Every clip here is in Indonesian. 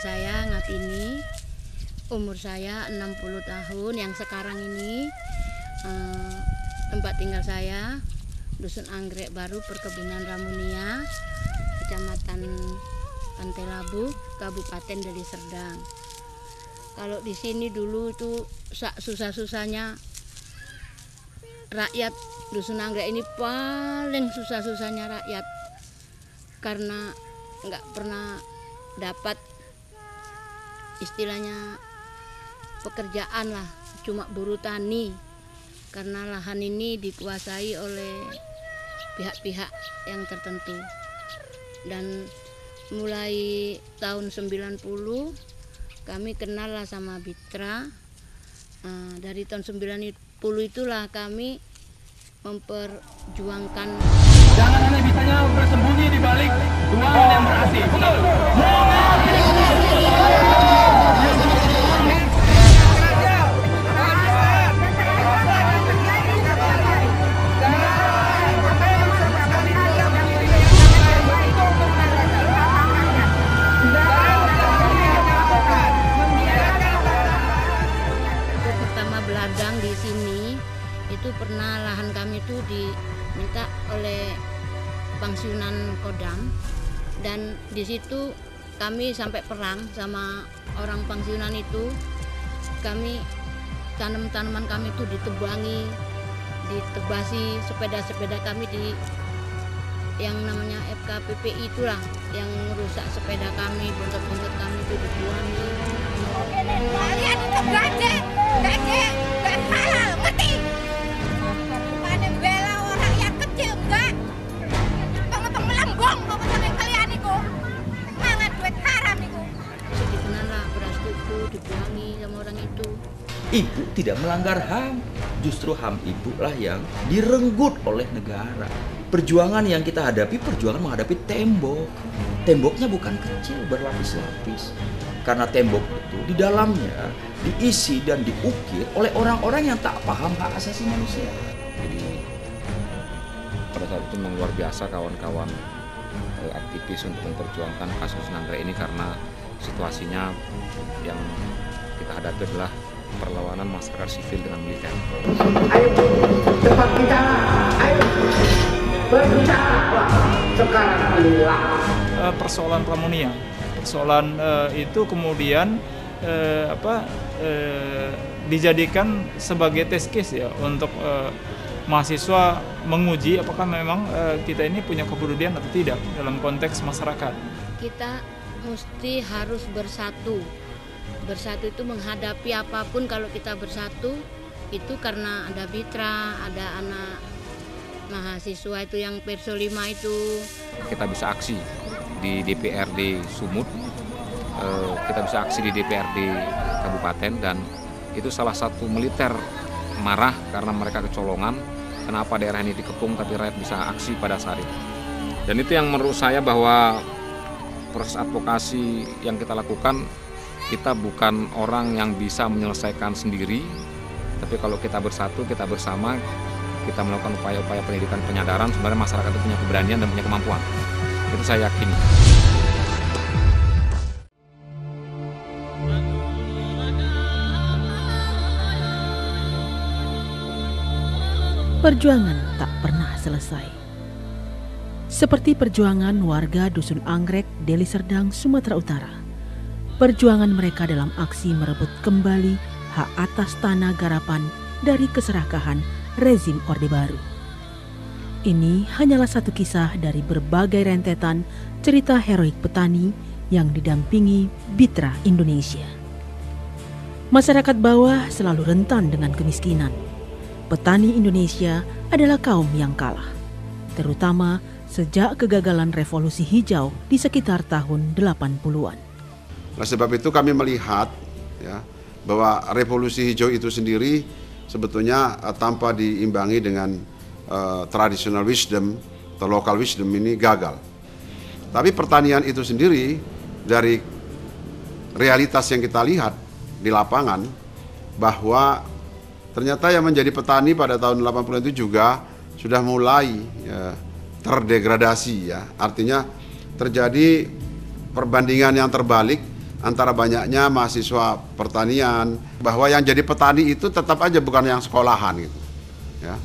saya Ngatini, umur saya 60 tahun, yang sekarang ini tempat tinggal saya Dusun Anggrek Baru, Perkebunan Ramunia, Kecamatan Pantai Labu, Kabupaten Deli Serdang. Kalau di sini dulu itu susah-susahnya rakyat Dusun Anggrek ini, paling susah-susahnya rakyat karena nggak pernah dapat istilahnya pekerjaan lah, cuma buruh tani karena lahan ini dikuasai oleh pihak-pihak yang tertentu. Dan mulai tahun 90 kami kenal lah sama Bitra. Dari tahun 90 itulah kami memperjuangkan. Jangan hanya bisanya bersembunyi di balik ruangan yang ber-AC. Pertama beladang di sini itu pernah lahan kami itu diminta oleh Pangsiunan Kodam, dan di situ kami sampai perang sama orang Pangsiunan itu. Kami tanaman kami itu ditebangi, ditebasi, sepeda-sepeda kami di yang namanya FKPPI itulah yang merusak sepeda kami, bontot-bontot kami itu dibuangi. Kalian itu gajah halal, ngerti? Pada bela orang yang kecil, enggak? Tong-tong melambung, tong-tong kalian itu. Mangan duit haram itu. Sedihnya lah beras tuku dibuangi sama orang itu. Ibu tidak melanggar HAM, justru HAM ibu lah yang direnggut oleh negara. Perjuangan yang kita hadapi, perjuangan menghadapi tembok. Temboknya bukan kecil, berlapis-lapis. Karena tembok itu di dalamnya diisi dan diukir oleh orang-orang yang tak paham hak asasi manusia. Jadi pada saat itu memang luar biasa kawan-kawan aktivis untuk memperjuangkan kasus Anggrek ini, karena situasinya yang kita hadapi adalah perlawanan masyarakat sipil dengan militer. Ayo cepat bicara, ayo berbicara sekarang inilah Persoalan Ramunia. Persoalan itu kemudian dijadikan sebagai test case ya untuk mahasiswa menguji apakah memang kita ini punya kepedulian atau tidak dalam konteks masyarakat. Kita mesti harus bersatu. Bersatu itu menghadapi apapun. Kalau kita bersatu itu karena ada Bitra, ada anak mahasiswa itu yang Perso 5 itu. Kita bisa aksi di DPRD Sumut, kita bisa aksi di DPRD Kabupaten, dan itu salah satu militer marah karena mereka kecolongan. Kenapa daerah ini dikepung tapi rakyat bisa aksi pada saat itu. Dan itu yang menurut saya bahwa proses advokasi yang kita lakukan, kita bukan orang yang bisa menyelesaikan sendiri, tapi kalau kita bersatu, kita bersama, kita melakukan upaya-upaya pendidikan penyadaran, sebenarnya masyarakat itu punya keberanian dan punya kemampuan. Itu saya yakin. Perjuangan tak pernah selesai. Seperti perjuangan warga Dusun Anggrek, Deli Serdang, Sumatera Utara. Perjuangan mereka dalam aksi merebut kembali hak atas tanah garapan dari keserakahan rezim Orde Baru. Ini hanyalah satu kisah dari berbagai rentetan cerita heroik petani yang didampingi Bitra Indonesia. Masyarakat bawah selalu rentan dengan kemiskinan. Petani Indonesia adalah kaum yang kalah, terutama sejak kegagalan revolusi hijau di sekitar tahun 80-an. Nah, sebab itu kami melihat ya, bahwa revolusi hijau itu sendiri sebetulnya tanpa diimbangi dengan traditional wisdom atau local wisdom ini gagal. Tapi pertanian itu sendiri dari realitas yang kita lihat di lapangan, bahwa ternyata yang menjadi petani pada tahun 80 itu juga sudah mulai ya, terdegradasi ya. Artinya terjadi perbandingan yang terbalik antara banyaknya mahasiswa pertanian, bahwa yang jadi petani itu tetap aja bukan yang sekolahan gitu. Ya.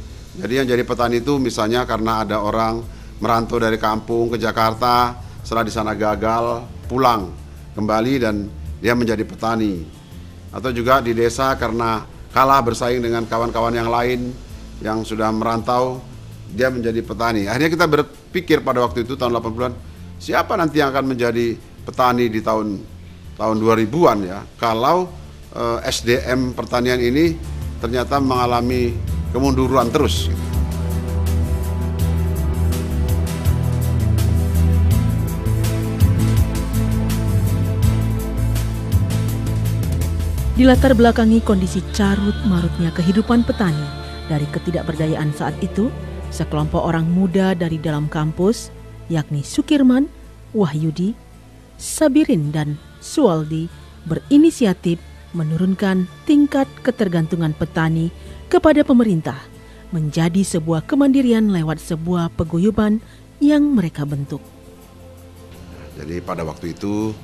Jadi yang jadi petani itu misalnya karena ada orang merantau dari kampung ke Jakarta, setelah di sana gagal, pulang kembali dan dia menjadi petani. Atau juga di desa karena kalah bersaing dengan kawan-kawan yang lain yang sudah merantau, dia menjadi petani. Akhirnya kita berpikir pada waktu itu tahun 80-an, siapa nanti yang akan menjadi petani di tahun 2000-an ya, kalau SDM pertanian ini ternyata mengalami kemunduran terus. Dilatar belakangi kondisi carut marutnya kehidupan petani dari ketidakberdayaan saat itu, sekelompok orang muda dari dalam kampus, yakni Sukirman, Wahyudi, Sabirin, dan Suwaldi berinisiatif menurunkan tingkat ketergantungan petani kepada pemerintah menjadi sebuah kemandirian lewat sebuah paguyuban yang mereka bentuk. Jadi pada waktu itu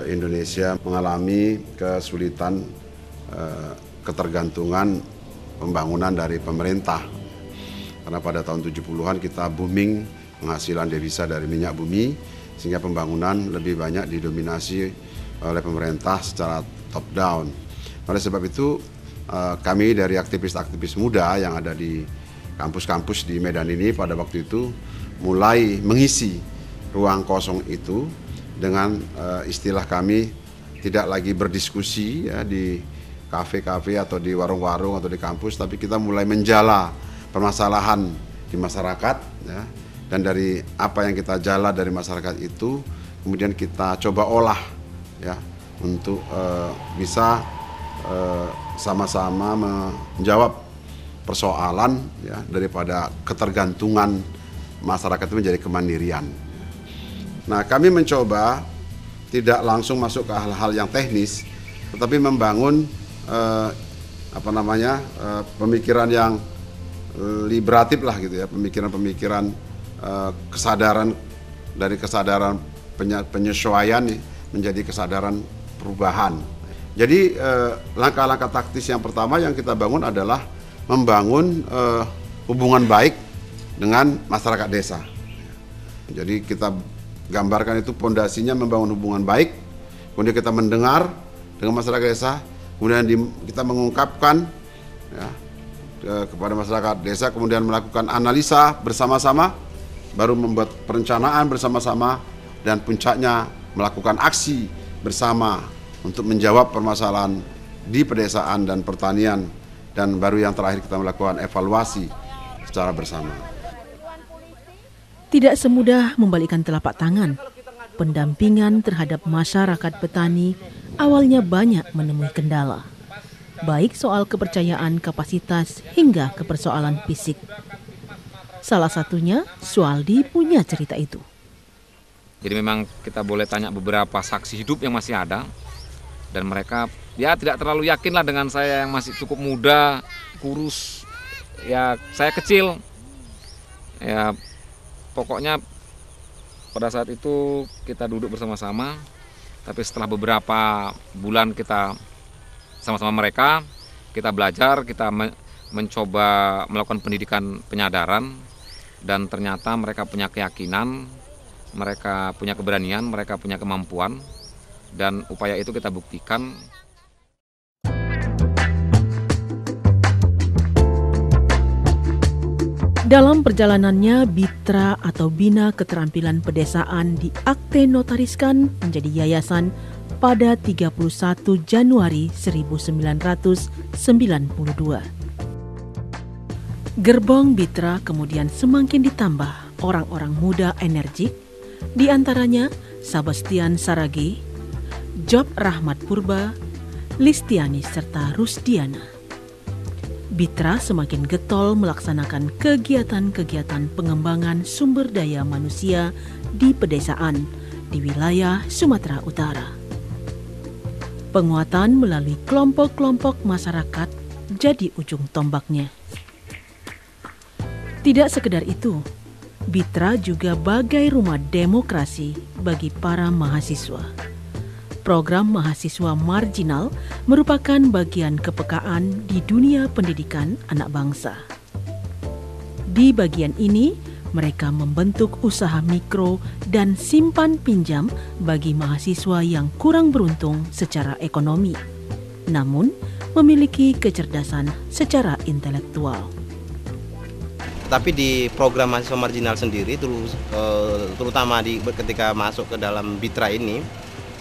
Indonesia mengalami kesulitan ketergantungan pembangunan dari pemerintah. Karena pada tahun 70-an kita booming penghasilan devisa dari minyak bumi, sehingga pembangunan lebih banyak didominasi oleh pemerintah secara top down. Oleh sebab itu kami dari aktivis-aktivis muda yang ada di kampus-kampus di Medan ini pada waktu itu mulai mengisi ruang kosong itu dengan istilah kami tidak lagi berdiskusi ya, di kafe-kafe atau di warung-warung atau di kampus, tapi kita mulai menjala permasalahan di masyarakat ya, dan dari apa yang kita jala dari masyarakat itu kemudian kita coba olah ya untuk bisa sama-sama menjawab persoalan ya, daripada ketergantungan masyarakat itu menjadi kemandirian. Nah, kami mencoba tidak langsung masuk ke hal-hal yang teknis, tetapi membangun pemikiran yang liberatif lah gitu ya, pemikiran-pemikiran kesadaran dari kesadaran penyesuaian menjadi kesadaran perubahan. Jadi langkah-langkah taktis yang pertama yang kita bangun adalah membangun hubungan baik dengan masyarakat desa. Jadi kita gambarkan itu pondasinya membangun hubungan baik, kemudian kita mendengar dengan masyarakat desa, kemudian kita mengungkapkan ya, kepada masyarakat desa, kemudian melakukan analisa bersama-sama, baru membuat perencanaan bersama-sama, dan puncaknya melakukan aksi bersama untuk menjawab permasalahan di pedesaan dan pertanian, dan baru yang terakhir kita melakukan evaluasi secara bersama. Tidak semudah membalikkan telapak tangan. Pendampingan terhadap masyarakat petani awalnya banyak menemui kendala, baik soal kepercayaan kapasitas hingga ke persoalan fisik. Salah satunya, Suwaldi punya cerita itu. Jadi memang kita boleh tanya beberapa saksi hidup yang masih ada, dan mereka ya tidak terlalu yakinlah dengan saya yang masih cukup muda, kurus, ya saya kecil, ya. Pokoknya pada saat itu kita duduk bersama-sama, tapi setelah beberapa bulan kita sama-sama mereka, kita belajar, kita mencoba melakukan pendidikan penyadaran, dan ternyata mereka punya keyakinan, mereka punya keberanian, mereka punya kemampuan, dan upaya itu kita buktikan. Dalam perjalanannya, Bitra atau Bina Keterampilan Pedesaan diakte notariskan menjadi yayasan pada 31 Januari 1992. Gerbong Bitra kemudian semakin ditambah orang-orang muda energik, di antaranya Sebastian Saragi, Job Rahmat Purba, Listiani, serta Rusdiana. Bitra semakin getol melaksanakan kegiatan-kegiatan pengembangan sumber daya manusia di pedesaan di wilayah Sumatera Utara. Penguatan melalui kelompok-kelompok masyarakat jadi ujung tombaknya. Tidak sekedar itu, Bitra juga bagai rumah demokrasi bagi para mahasiswa. Program mahasiswa marginal merupakan bagian kepekaan di dunia pendidikan anak bangsa. Di bagian ini, mereka membentuk usaha mikro dan simpan pinjam bagi mahasiswa yang kurang beruntung secara ekonomi, namun memiliki kecerdasan secara intelektual. Tapi di program mahasiswa marginal sendiri, terutama ketika masuk ke dalam Bitra ini,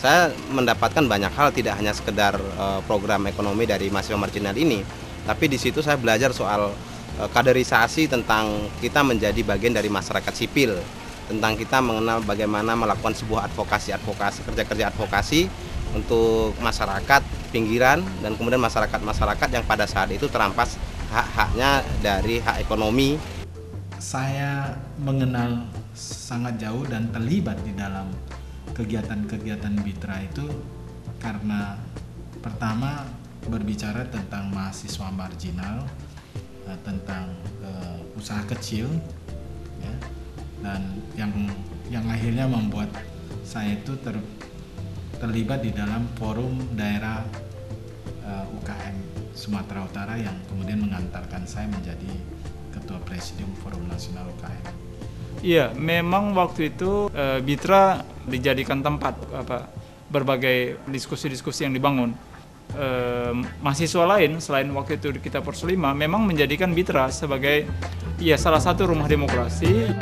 saya mendapatkan banyak hal, tidak hanya sekedar program ekonomi dari mahasiswa marginal ini, tapi di situ saya belajar soal kaderisasi, tentang kita menjadi bagian dari masyarakat sipil, tentang kita mengenal bagaimana melakukan sebuah advokasi, kerja-kerja advokasi untuk masyarakat pinggiran dan kemudian masyarakat yang pada saat itu terampas hak-haknya dari hak ekonomi. Saya mengenal sangat jauh dan terlibat di dalam kegiatan-kegiatan Bitra itu karena pertama berbicara tentang mahasiswa marginal, tentang usaha kecil, ya, dan yang akhirnya membuat saya itu terlibat di dalam forum daerah UKM Sumatera Utara yang kemudian mengantarkan saya menjadi Ketua Presidium Forum Nasional UKM. Iya, memang waktu itu Bitra dijadikan tempat berbagai diskusi-diskusi yang dibangun. Mahasiswa lain selain waktu itu kita Pors 5 memang menjadikan Bitra sebagai salah satu rumah demokrasi.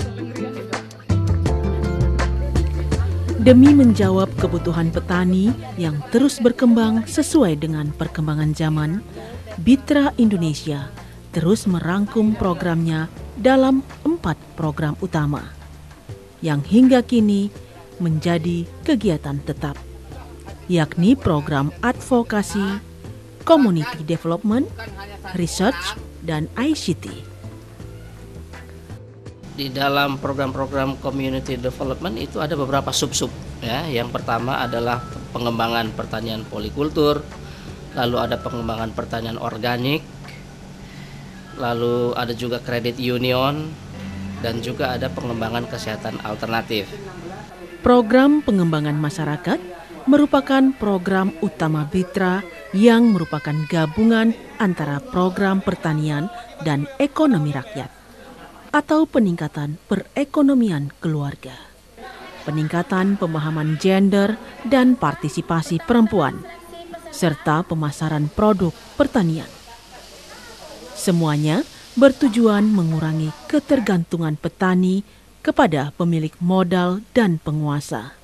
Demi menjawab kebutuhan petani yang terus berkembang sesuai dengan perkembangan zaman, Bitra Indonesia terus merangkum programnya dalam 4 program utama yang hingga kini menjadi kegiatan tetap, yakni program advokasi, community development, research, dan ICT. Di dalam program-program community development itu ada beberapa sub-sub, ya. Yang pertama adalah pengembangan pertanian polikultur, lalu ada pengembangan pertanian organik, lalu ada juga credit union, dan juga ada pengembangan kesehatan alternatif. Program pengembangan masyarakat merupakan program utama Bitra yang merupakan gabungan antara program pertanian dan ekonomi rakyat atau peningkatan perekonomian keluarga, peningkatan pemahaman gender dan partisipasi perempuan, serta pemasaran produk pertanian. Semuanya bertujuan mengurangi ketergantungan petani kepada pemilik modal dan penguasa.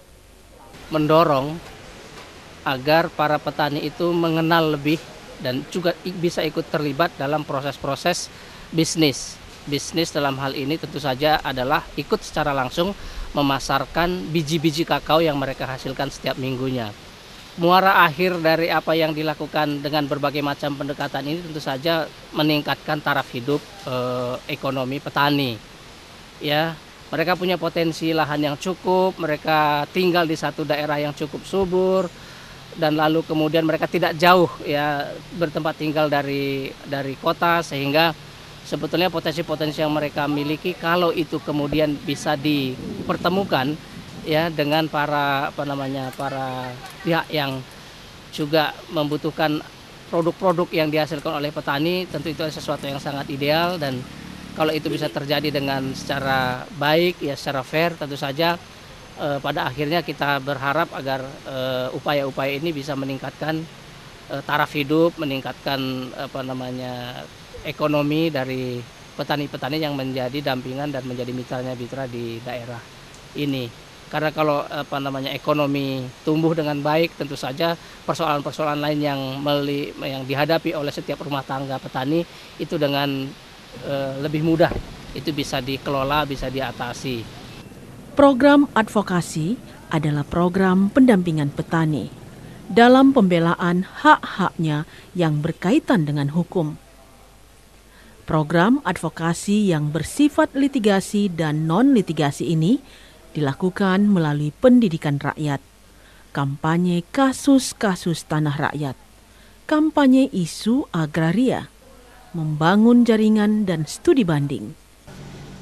Mendorong agar para petani itu mengenal lebih dan juga bisa ikut terlibat dalam proses-proses bisnis. Bisnis dalam hal ini tentu saja adalah ikut secara langsung memasarkan biji-biji kakao yang mereka hasilkan setiap minggunya. Muara akhir dari apa yang dilakukan dengan berbagai macam pendekatan ini tentu saja meningkatkan taraf hidup ekonomi petani. Ya, mereka punya potensi lahan yang cukup, mereka tinggal di satu daerah yang cukup subur, dan lalu kemudian mereka tidak jauh ya bertempat tinggal dari kota, sehingga sebetulnya potensi-potensi yang mereka miliki kalau itu kemudian bisa dipertemukan ya dengan para pihak yang juga membutuhkan produk-produk yang dihasilkan oleh petani, tentu itu sesuatu yang sangat ideal. Dan kalau itu bisa terjadi dengan secara baik ya, secara fair, tentu saja pada akhirnya kita berharap agar upaya-upaya ini bisa meningkatkan taraf hidup, meningkatkan ekonomi dari petani-petani yang menjadi dampingan dan menjadi mitranya Bitra di daerah ini. Karena kalau ekonomi tumbuh dengan baik, tentu saja persoalan-persoalan lain yang dihadapi oleh setiap rumah tangga petani itu dengan lebih mudah itu bisa dikelola, bisa diatasi. Program advokasi adalah program pendampingan petani dalam pembelaan hak-haknya yang berkaitan dengan hukum. Program advokasi yang bersifat litigasi dan non-litigasi ini dilakukan melalui pendidikan rakyat, kampanye kasus-kasus tanah rakyat, kampanye isu agraria, membangun jaringan dan studi banding.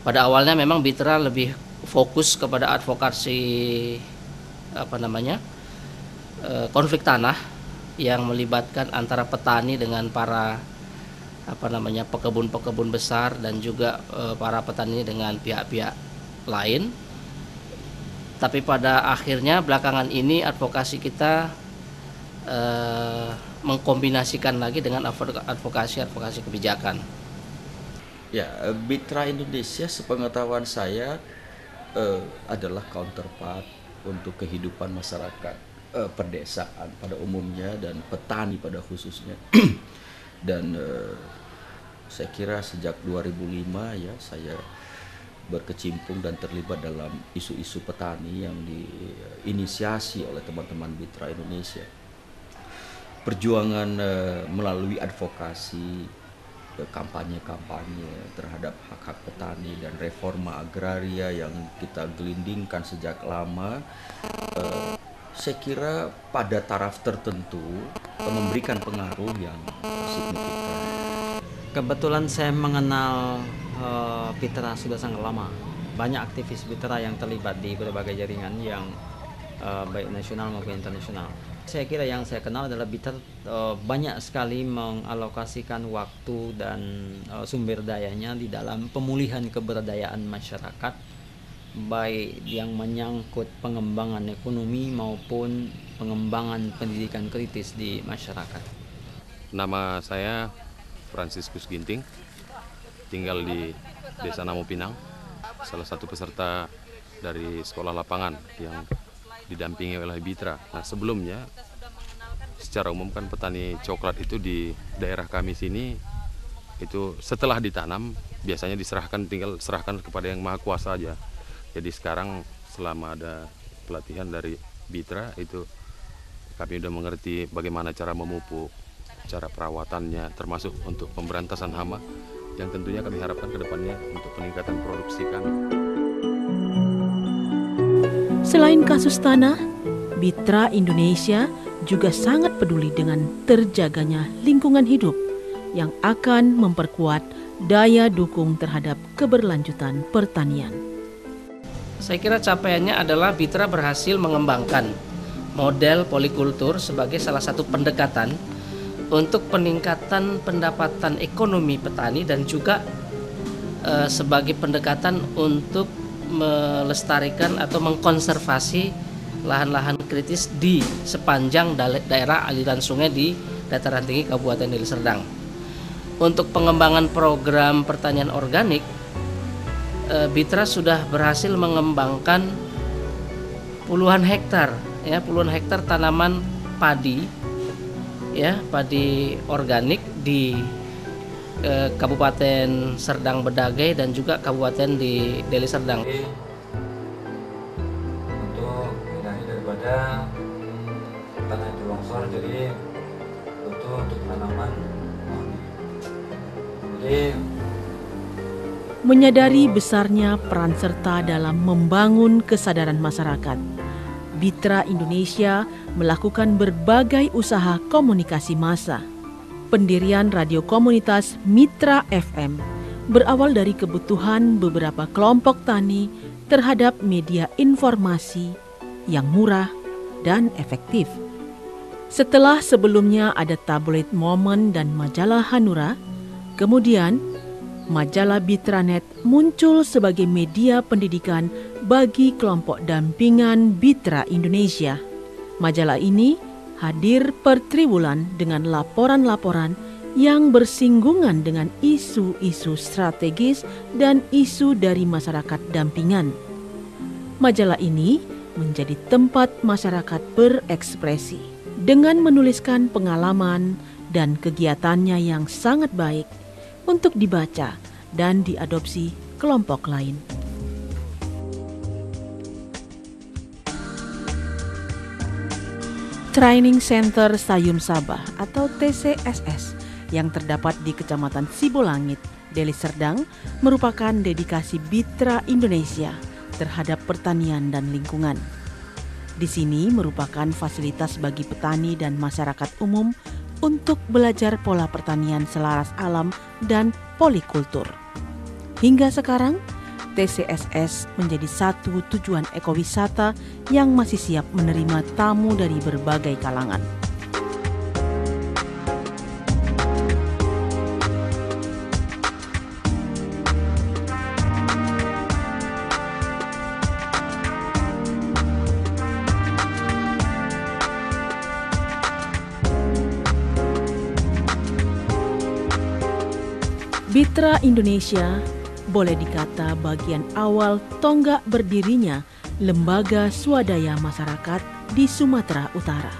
Pada awalnya memang Bitra lebih fokus kepada advokasi konflik tanah yang melibatkan antara petani dengan para pekebun-pekebun besar dan juga para petani dengan pihak-pihak lain. Tapi pada akhirnya belakangan ini advokasi kita mengkombinasikan lagi dengan advokasi kebijakan. Ya, Bitra Indonesia sepengetahuan saya adalah counterpart untuk kehidupan masyarakat perdesaan pada umumnya dan petani pada khususnya. Dan saya kira sejak 2005 ya saya berkecimpung dan terlibat dalam isu-isu petani yang diinisiasi oleh teman-teman Bitra Indonesia. Perjuangan melalui advokasi, kampanye-kampanye terhadap hak-hak petani dan reforma agraria yang kita gelindingkan sejak lama, saya kira pada taraf tertentu memberikan pengaruh yang signifikan. Kebetulan saya mengenal Bitra sudah sangat lama. Banyak aktivis Bitra yang terlibat di berbagai jaringan yang baik nasional maupun internasional. Saya kira yang saya kenal adalah Bitra banyak sekali mengalokasikan waktu dan sumber dayanya di dalam pemulihan keberdayaan masyarakat, baik yang menyangkut pengembangan ekonomi maupun pengembangan pendidikan kritis di masyarakat. Nama saya Franciscus Ginting, tinggal di Desa Namo Pinang, salah satu peserta dari sekolah lapangan yang didampingi oleh Bitra. Nah, sebelumnya secara umum kan petani coklat itu di daerah kami sini itu setelah ditanam biasanya tinggal serahkan kepada yang maha kuasa aja. Jadi sekarang selama ada pelatihan dari Bitra itu kami sudah mengerti bagaimana cara memupuk, cara perawatannya, termasuk untuk pemberantasan hama yang tentunya kami harapkan ke depannya untuk peningkatan produksi kami. Selain kasus tanah, Bitra Indonesia juga sangat peduli dengan terjaganya lingkungan hidup yang akan memperkuat daya dukung terhadap keberlanjutan pertanian. Saya kira capaiannya adalah Bitra berhasil mengembangkan model polikultur sebagai salah satu pendekatan untuk peningkatan pendapatan ekonomi petani dan juga sebagai pendekatan untuk melestarikan atau mengkonservasi lahan-lahan kritis di sepanjang daerah aliran sungai di dataran tinggi Kabupaten Deli Serdang. Untuk pengembangan program pertanian organik, Bitra sudah berhasil mengembangkan puluhan hektar tanaman padi, padi organik di Kabupaten Serdang Bedagai dan juga Kabupaten di Deli Serdang. Untuk menghindari daripada tanah itu longsor, jadi butuh untuk tanaman. Jadi menyadari besarnya peran serta dalam membangun kesadaran masyarakat, Bitra Indonesia melakukan berbagai usaha komunikasi massa. Pendirian radio komunitas Mitra FM berawal dari kebutuhan beberapa kelompok tani terhadap media informasi yang murah dan efektif. Setelah sebelumnya ada tabloid Momen dan majalah Hanura, kemudian majalah Bitranet muncul sebagai media pendidikan bagi kelompok dampingan Bitra Indonesia. Majalah ini hadir per triwulan dengan laporan-laporan yang bersinggungan dengan isu-isu strategis dan isu dari masyarakat dampingan. Majalah ini menjadi tempat masyarakat berekspresi dengan menuliskan pengalaman dan kegiatannya yang sangat baik untuk dibaca dan diadopsi kelompok lain. Training Center Sayum Sabah atau TCSS yang terdapat di Kecamatan Sibolangit, Deli Serdang merupakan dedikasi Bitra Indonesia terhadap pertanian dan lingkungan. Di sini merupakan fasilitas bagi petani dan masyarakat umum untuk belajar pola pertanian selaras alam dan polikultur. Hingga sekarang, TCSS menjadi satu tujuan ekowisata yang masih siap menerima tamu dari berbagai kalangan. Bitra Indonesia boleh dikata bagian awal tonggak berdirinya lembaga swadaya masyarakat di Sumatera Utara.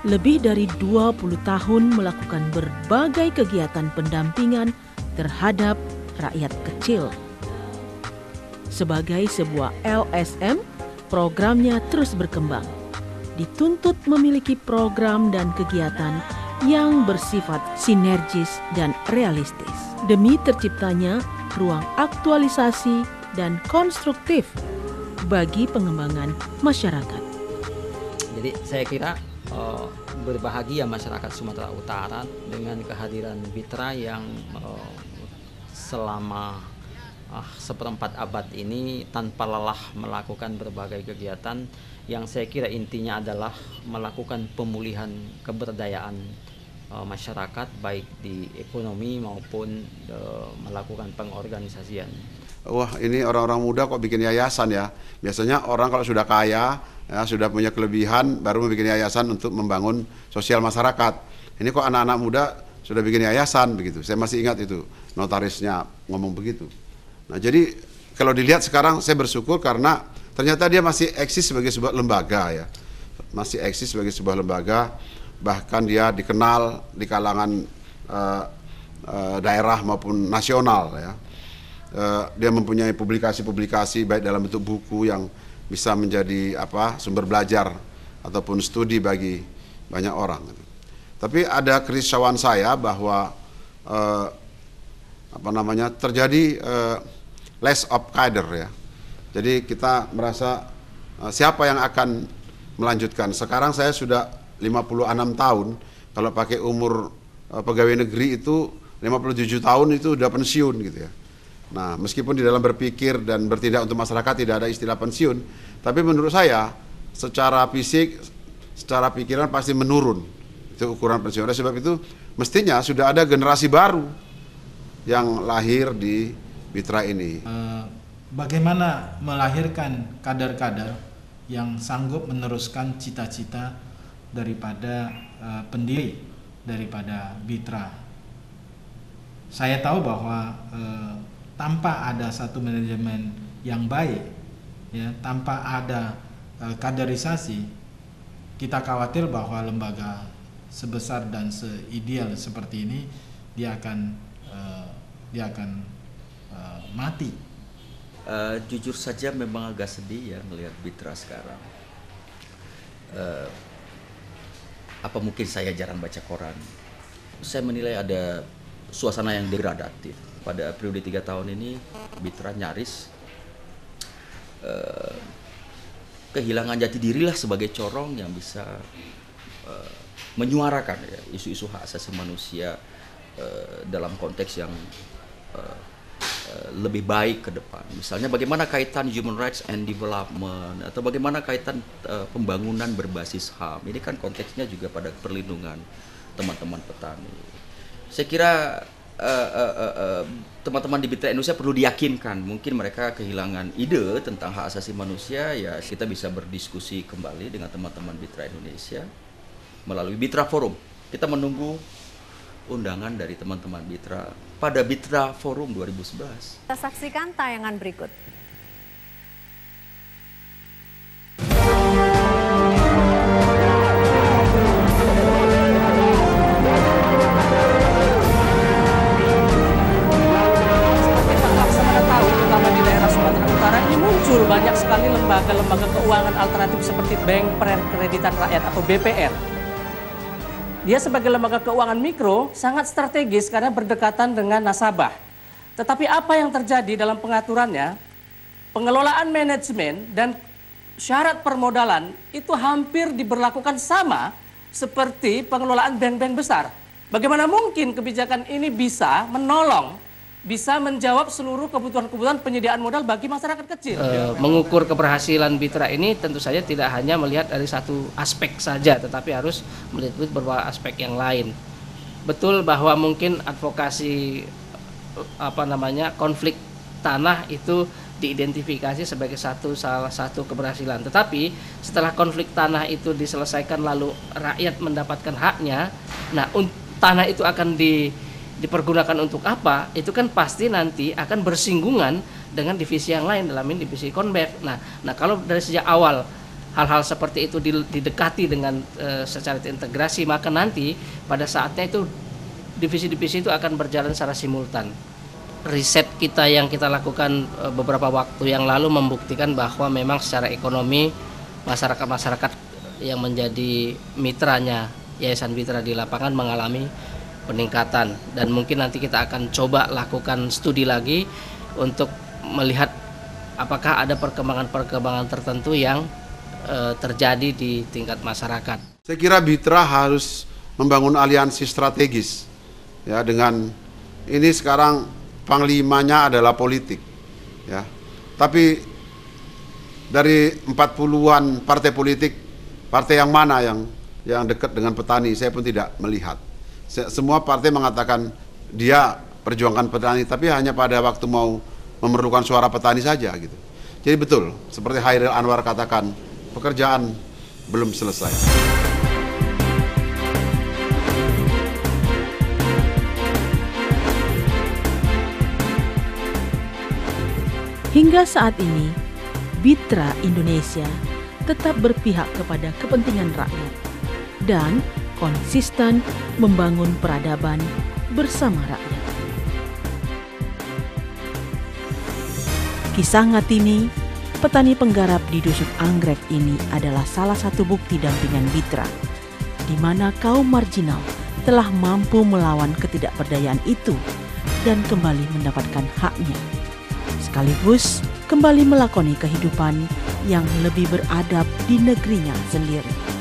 Lebih dari 20 tahun melakukan berbagai kegiatan pendampingan terhadap rakyat kecil. Sebagai sebuah LSM, programnya terus berkembang. Dituntut memiliki program dan kegiatan yang bersifat sinergis dan realistis demi terciptanya ruang aktualisasi dan konstruktif bagi pengembangan masyarakat. Jadi saya kira berbahagia masyarakat Sumatera Utara dengan kehadiran Bitra yang selama seperempat abad ini tanpa lelah melakukan berbagai kegiatan yang saya kira intinya adalah melakukan pemulihan keberdayaan masyarakat baik di ekonomi maupun melakukan pengorganisasian. Wah, ini orang-orang muda kok bikin yayasan ya. Biasanya orang kalau sudah kaya, ya, sudah punya kelebihan baru bikin yayasan untuk membangun sosial masyarakat. Ini kok anak-anak muda sudah bikin yayasan begitu. Saya masih ingat itu notarisnya ngomong begitu. Nah, jadi kalau dilihat sekarang saya bersyukur karena ternyata dia masih eksis sebagai sebuah lembaga ya. Masih eksis sebagai sebuah lembaga. Bahkan dia dikenal di kalangan daerah maupun nasional ya. Dia mempunyai publikasi-publikasi baik dalam bentuk buku yang bisa menjadi sumber belajar ataupun studi bagi banyak orang. Tapi ada kerisauan saya bahwa terjadi less of cadre ya. Jadi kita merasa siapa yang akan melanjutkan. Sekarang saya sudah 56 tahun, kalau pakai umur pegawai negeri itu 57 tahun itu udah pensiun gitu ya. Nah, meskipun di dalam berpikir dan bertindak untuk masyarakat tidak ada istilah pensiun, tapi menurut saya secara fisik, secara pikiran pasti menurun. Itu ukuran pensiun. Oleh sebab itu mestinya sudah ada generasi baru yang lahir di Bitra ini. Bagaimana melahirkan kader-kader yang sanggup meneruskan cita-cita daripada pendiri daripada Bitra. Saya tahu bahwa tanpa ada satu manajemen yang baik, ya, tanpa ada kaderisasi, kita khawatir bahwa lembaga sebesar dan seideal seperti ini dia akan mati. Jujur saja memang agak sedih ya melihat Bitra sekarang. Apa mungkin saya jarang baca koran? Saya menilai ada suasana yang degradatif. Pada periode 3 tahun ini Bitra nyaris kehilangan jati dirilah sebagai corong yang bisa menyuarakan ya, isu-isu hak asasi manusia dalam konteks yang lebih baik ke depan. Misalnya bagaimana kaitan human rights and development atau bagaimana kaitan pembangunan berbasis HAM. Ini kan konteksnya juga pada perlindungan teman-teman petani. Saya kira teman-teman di Bitra Indonesia perlu diyakinkan. Mungkin mereka kehilangan ide tentang hak asasi manusia, ya kita bisa berdiskusi kembali dengan teman-teman Bitra Indonesia melalui Bitra Forum. Kita menunggu undangan dari teman-teman Bitra pada Bitra Forum 2011. Kita saksikan tayangan berikut. Muncul banyak sekali lembaga-lembaga keuangan alternatif seperti Bank Perkreditan Rakyat atau BPR. Dia sebagai lembaga keuangan mikro sangat strategis karena berdekatan dengan nasabah. Tetapi apa yang terjadi dalam pengaturannya, pengelolaan manajemen dan syarat permodalan itu hampir diberlakukan sama seperti pengelolaan bank-bank besar. Bagaimana mungkin kebijakan ini bisa menolong bisa menjawab seluruh kebutuhan-kebutuhan penyediaan modal bagi masyarakat kecil. Mengukur keberhasilan Bitra ini tentu saja tidak hanya melihat dari satu aspek saja, tetapi harus melihat beberapa aspek yang lain. Betul bahwa mungkin advokasi konflik tanah itu diidentifikasi sebagai salah satu keberhasilan. Tetapi setelah konflik tanah itu diselesaikan lalu rakyat mendapatkan haknya, nah tanah itu akan dipergunakan untuk apa, itu kan pasti nanti akan bersinggungan dengan divisi yang lain, dalam ini divisi Konbev. Nah kalau dari sejak awal hal-hal seperti itu didekati dengan secara integrasi, maka nanti pada saatnya itu divisi-divisi itu akan berjalan secara simultan. Riset kita yang kita lakukan beberapa waktu yang lalu membuktikan bahwa memang secara ekonomi masyarakat yang menjadi mitranya Yayasan Bitra di lapangan mengalami peningkatan, dan mungkin nanti kita akan coba lakukan studi lagi untuk melihat apakah ada perkembangan-perkembangan tertentu yang terjadi di tingkat masyarakat. Saya kira Bitra harus membangun aliansi strategis ya, dengan ini sekarang panglimanya adalah politik ya. Tapi dari 40-an partai politik, partai yang mana yang dekat dengan petani saya pun tidak melihat. Semua partai mengatakan dia perjuangkan petani, tapi hanya pada waktu mau memerlukan suara petani saja gitu. Jadi betul, seperti Hairil Anwar katakan, pekerjaan belum selesai. Hingga saat ini, Bitra Indonesia tetap berpihak kepada kepentingan rakyat dan konsisten membangun peradaban bersama rakyat. Kisah Ngatini, petani penggarap di Dusun Anggrek ini adalah salah satu bukti dampingan Bitra, di mana kaum marginal telah mampu melawan ketidakberdayaan itu dan kembali mendapatkan haknya, sekaligus kembali melakoni kehidupan yang lebih beradab di negerinya sendiri.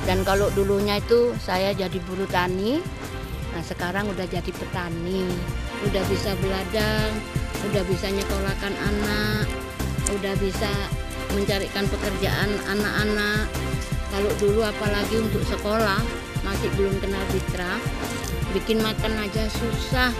Dan kalau dulunya itu saya jadi buruh tani, nah sekarang udah jadi petani, udah bisa beladang, udah bisa nyekolahkan anak, udah bisa mencarikan pekerjaan anak-anak. Kalau dulu apalagi untuk sekolah masih belum kenal Bitra, bikin makan aja susah.